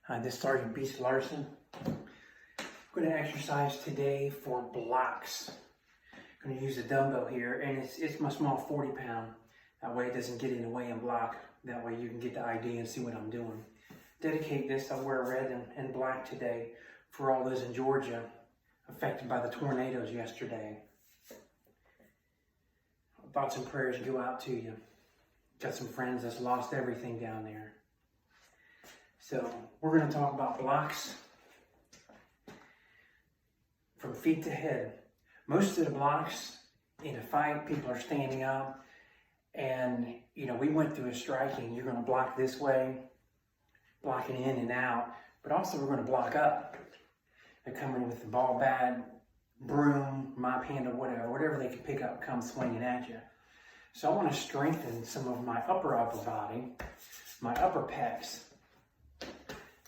This is SGT Beast Larson. I'm going to exercise today for blocks. I'm going to use a dumbbell here, and it's my small 40 pound. That way it doesn't get in the way and block. That way you can get the idea and see what I'm doing. Dedicate this, I wear red and black today for all those in Georgia affected by the tornadoes yesterday. Thoughts and prayers go out to you. Got some friends that's lost everything down there. So we're going to talk about blocks from feet to head. Most of the blocks in a fight, people are standing up, and we went through a striking. You're going to block this way, blocking in and out, but also we're going to block up. They're coming with the ball bat, broom, mop handle, whatever they can pick up comes swinging at you. So I want to strengthen some of my upper body, my upper pecs.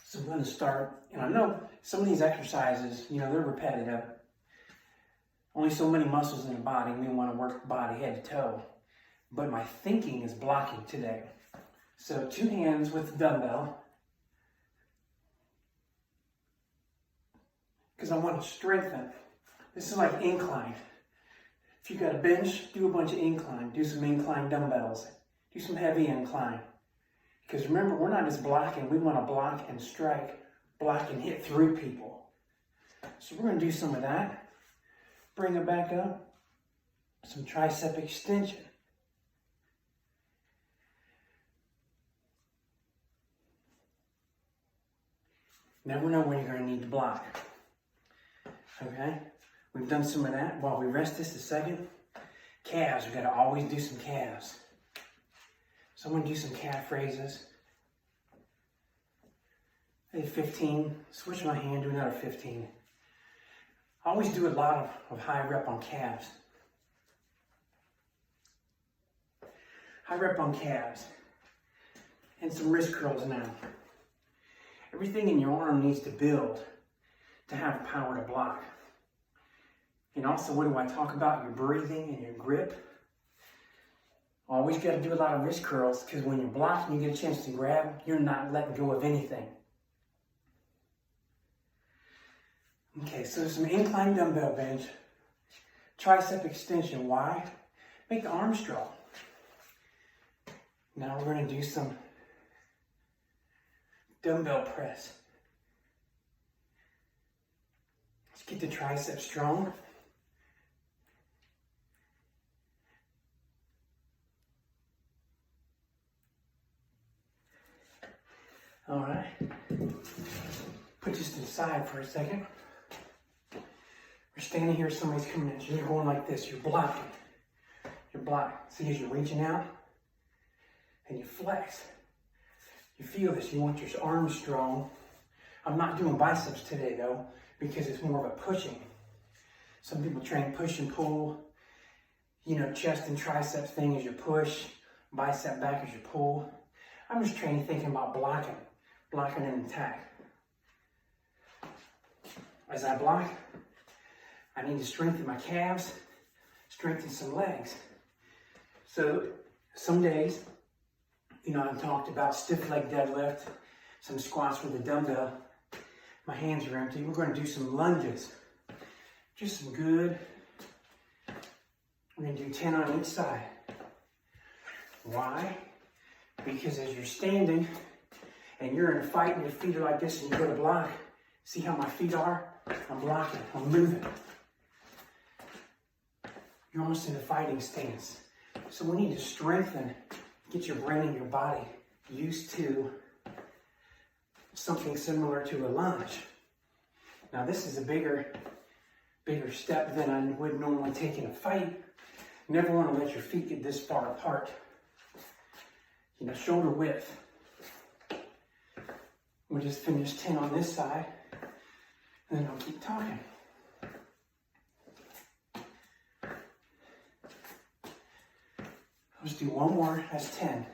So I'm going to start, and I know some of these exercises, they're repetitive. Only so many muscles in the body. We want to work the body head to toe. But my thinking is blocking today. So 2 hands with the dumbbell. Because I want to strengthen. This is like incline. If you got a bench, do a bunch of incline. Do some incline dumbbells. Do some heavy incline. Because remember, we're not just blocking. We want to block and strike, block and hit through people. So we're going to do some of that. Bring it back up. Some tricep extension. Never know when you're going to need to block. Okay? We've done some of that. While we rest this a second, calves. We've got to always do some calves. So I'm going to do some calf raises. I did 15. Switch my hand, do another 15. I always do a lot of high rep on calves. High rep on calves. And some wrist curls now. Everything in your arm needs to build to have power to block. And also, what do I talk about? Your breathing and your grip. Always got to do a lot of wrist curls, because when you're blocking, you get a chance to grab, you're not letting go of anything. Okay, so some incline dumbbell bench, tricep extension. Why? Make the arms strong. Now we're going to do some dumbbell press. Let's get the tricep strong. All right. Put this to the side for a second. We're standing here, somebody's coming at you. You're going like this. You're blocking. You're blocking. See, as you're reaching out and you flex, you feel this. You want your arms strong. I'm not doing biceps today, though, because it's more of a pushing. Some people train push and pull. Chest and tricep thing as you push, bicep back as you pull. I'm just training, thinking about blocking and attack. As I block, I need to strengthen my calves, strengthen some legs. So some days, I talked about stiff leg deadlift, some squats with a dumbbell. My hands are empty. We're going to do some lunges. Just some good. We're going to do 10 on each side. Why? Because as you're standing and you're in a fight and your feet are like this and you go to block, see how my feet are? I'm blocking, I'm moving. You're almost in a fighting stance. So we need to strengthen, get your brain and your body used to something similar to a lunge. Now this is a bigger step than I would normally take in a fight. You never want to let your feet get this far apart. Shoulder width. We'll just finish 10 on this side, and then I'll keep talking. Let's do one more, that's 10.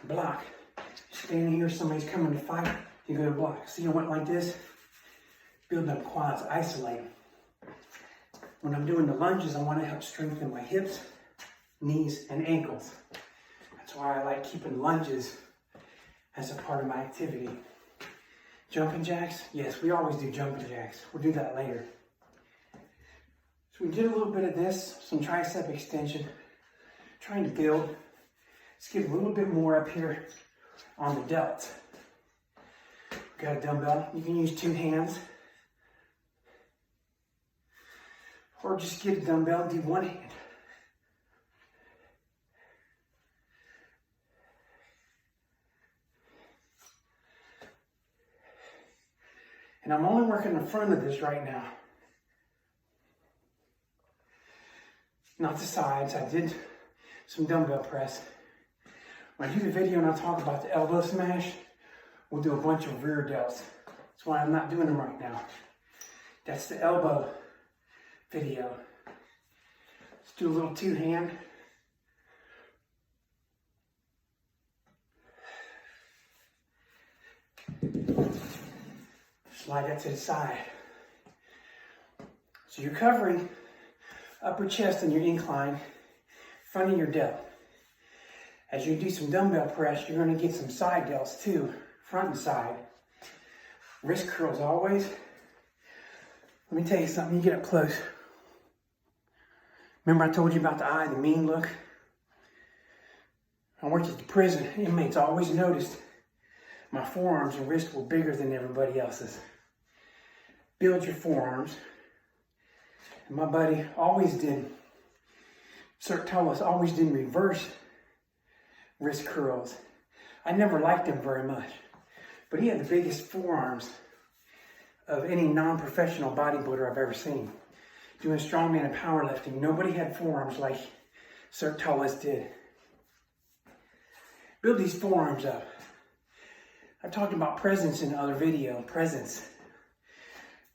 Block. Standing here, somebody's coming to fight, you go to block. See, I went like this, build up quads, isolate. When I'm doing the lunges, I want to help strengthen my hips, knees, and ankles. That's why I like keeping lunges as a part of my activity. Jumping jacks, yes, we always do jumping jacks. We'll do that later. So we did a little bit of this, some tricep extension, trying to build. Let's get a little bit more up here on the delts. Got a dumbbell, you can use 2 hands. Or just get a dumbbell and do 1 hand. And I'm only working the front of this right now. Not the sides. I did some dumbbell press. When I do the video and I talk about the elbow smash, we'll do a bunch of rear delts. That's why I'm not doing them right now. That's the elbow video. Let's do a little 2 hand. Slide that to the side. So you're covering upper chest in your incline, front of your delt. As you do some dumbbell press, you're going to get some side delts too, front and side. Wrist curls always. Let me tell you something, you get up close. Remember I told you about the eye, the mean look? I worked at the prison. Inmates always noticed my forearms and wrists were bigger than everybody else's. Build your forearms. And my buddy always did, Sir Tullis always did reverse wrist curls. I never liked him very much, but he had the biggest forearms of any non-professional bodybuilder I've ever seen. Doing strongman and powerlifting, nobody had forearms like Sir Tullis did. Build these forearms up. I've talked about presence in the other video, presence.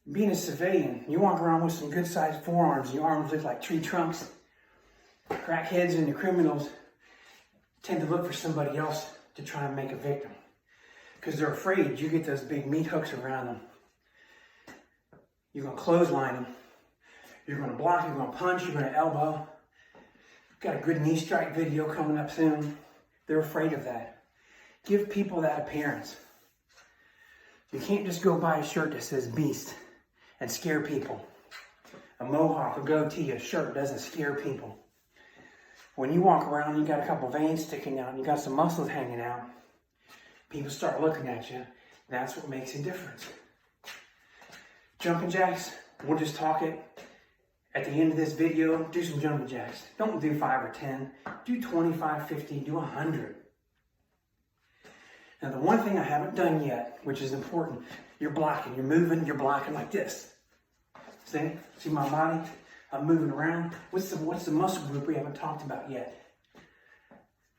Being a civilian, you walk around with some good sized forearms, your arms look like tree trunks. Crackheads and the criminals tend to look for somebody else to try and make a victim, because they're afraid you get those big meat hooks around them. You're going to clothesline them. You're going to block, you're going to punch, you're going to elbow. Got a good knee strike video coming up soon. They're afraid of that. Give people that appearance. You can't just go buy a shirt that says Beast and scare people. A mohawk, a goatee, a shirt doesn't scare people. When you walk around, you got a couple veins sticking out, and you got some muscles hanging out, people start looking at you. That's what makes a difference. Jumping jacks, we'll just talk it. At the end of this video, do some jumping jacks. Don't do 5 or 10. Do 25, 50, do 100. Now, the one thing I haven't done yet, which is important, you're blocking, you're moving, you're blocking like this. See my body? I'm moving around. What's the muscle group we haven't talked about yet?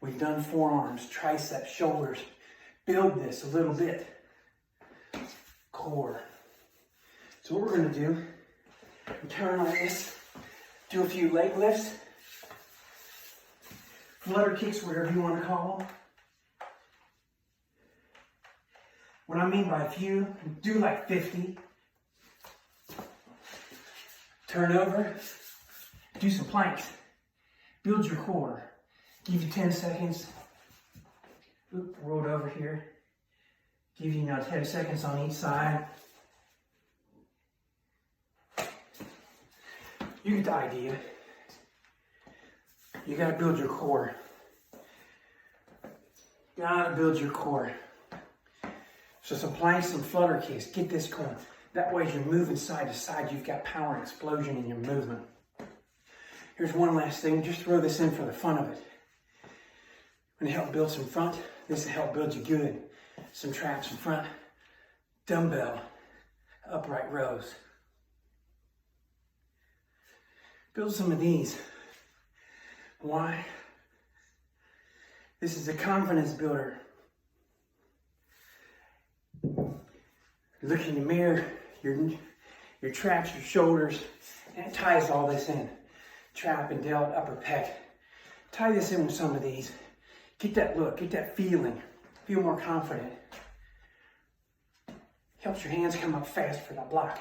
We've done forearms, triceps, shoulders. Build this a little bit. Core. So what we're going to do, turn like this, do a few leg lifts, flutter kicks, whatever you want to call them. What I mean by a few, do like 50. Turn over, do some planks. Build your core. Give you 10 seconds. Oop, rolled over here. Give you now 10 seconds on each side. You get the idea. You gotta build your core. Gotta build your core. So some planks, some flutter kicks. Get this going. That way as you're moving side to side, you've got power and explosion in your movement. Here's one last thing. Just throw this in for the fun of it. When you help build some front, this will help build you good. Some traps in front. Dumbbell. Upright rows. Build some of these. Why? This is a confidence builder. Look in the mirror, your traps, your shoulders, and it ties all this in. Trap and delt, upper pec. Tie this in with some of these. Get that look, get that feeling. Feel more confident. Helps your hands come up fast for that block.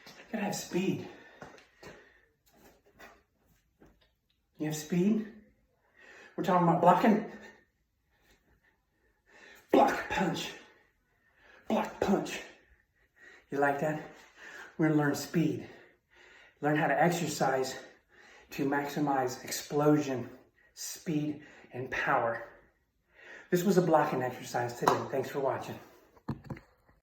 You gotta have speed. You have speed? We're talking about blocking. Block, punch. Block, punch. You like that? We're going to learn speed. Learn how to exercise to maximize explosion, speed, and power. This was a blocking exercise today. Thanks for watching.